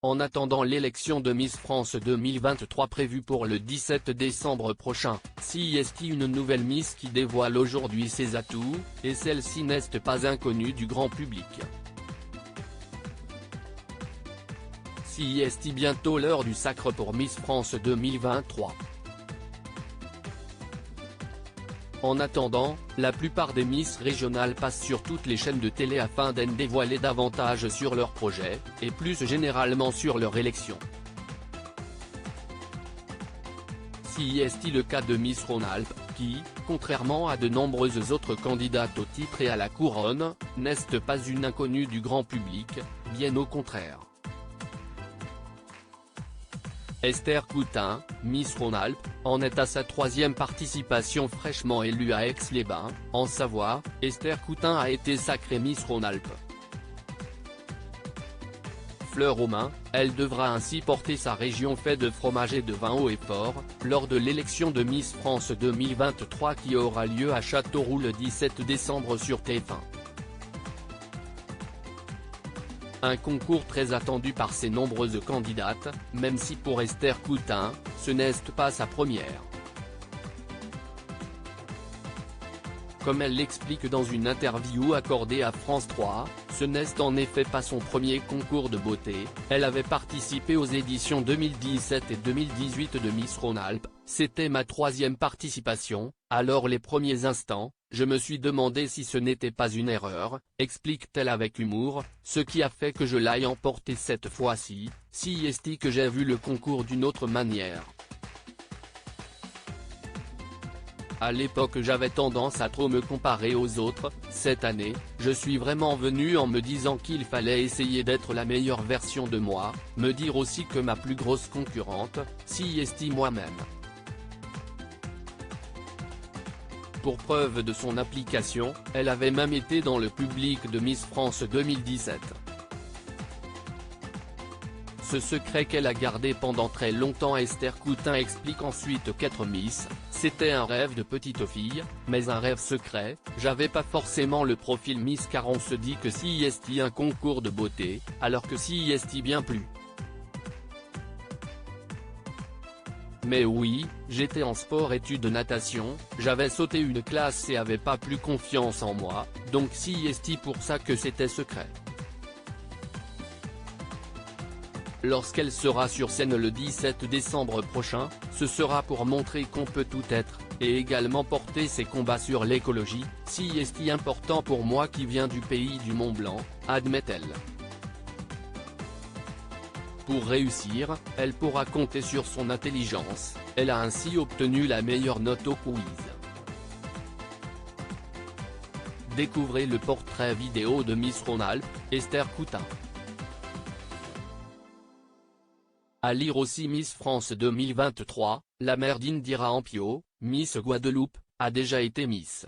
en attendant l'élection de Miss France 2023 prévue pour le 17 décembre prochain, CIST une nouvelle Miss qui dévoile aujourd'hui ses atouts, et celle-ci n'est pas inconnue du grand public. CIST bientôt l'heure du sacre pour Miss France 2023. En attendant, la plupart des Miss régionales passent sur toutes les chaînes de télé afin d'en dévoiler davantage sur leurs projets, et plus généralement sur leur élection. CIST le cas de Miss Rhône-Alpes, qui, contrairement à de nombreuses autres candidates au titre et à la couronne, n'est pas une inconnue du grand public, bien au contraire. Esther Coutin, Miss Rhône-Alpes, en est à sa troisième participation fraîchement élue à Aix-les-Bains, en Savoie. Esther Coutin a été sacrée Miss Rhône-Alpes. Fleur aux mains, elle devra ainsi porter sa région fait de fromage et de vin haut et fort, lors de l'élection de Miss France 2023 qui aura lieu à Châteauroux le 17 décembre sur TF1. Un concours très attendu par ses nombreuses candidates, même si pour Esther Coutin, ce n'est pas sa première. Comme elle l'explique dans une interview accordée à France 3, ce n'est en effet pas son premier concours de beauté. Elle avait participé aux éditions 2017 et 2018 de Miss Rhône-Alpes, c'était ma troisième participation, alors les premiers instants, je me suis demandé si ce n'était pas une erreur, explique-t-elle avec humour, ce qui a fait que je l'aille emporter cette fois-ci, CIST que j'ai vu le concours d'une autre manière. À l'époque j'avais tendance à trop me comparer aux autres, cette année, je suis vraiment venu en me disant qu'il fallait essayer d'être la meilleure version de moi, me dire aussi que ma plus grosse concurrente, CIST moi-même. Pour preuve de son application, elle avait même été dans le public de Miss France 2017. Ce secret qu'elle a gardé pendant très longtemps. Esther Coutin explique ensuite qu'être Miss, c'était un rêve de petite fille, mais un rêve secret. J'avais pas forcément le profil Miss car on se dit que CIST un concours de beauté, alors que CIST bien plus. Mais oui, j'étais en sport-études natation, j'avais sauté une classe et avais pas plus confiance en moi, donc CIST pour ça que c'était secret. Lorsqu'elle sera sur scène le 17 décembre prochain, ce sera pour montrer qu'on peut tout être, et également porter ses combats sur l'écologie, CIST important pour moi qui vient du pays du Mont Blanc, admet-elle. Pour réussir, elle pourra compter sur son intelligence, elle a ainsi obtenu la meilleure note au quiz. Découvrez le portrait vidéo de Miss Rhône-Alpes, Esther Coutin. À lire aussi Miss France 2023, la mère d'Indira Ampio, Miss Guadeloupe, a déjà été Miss.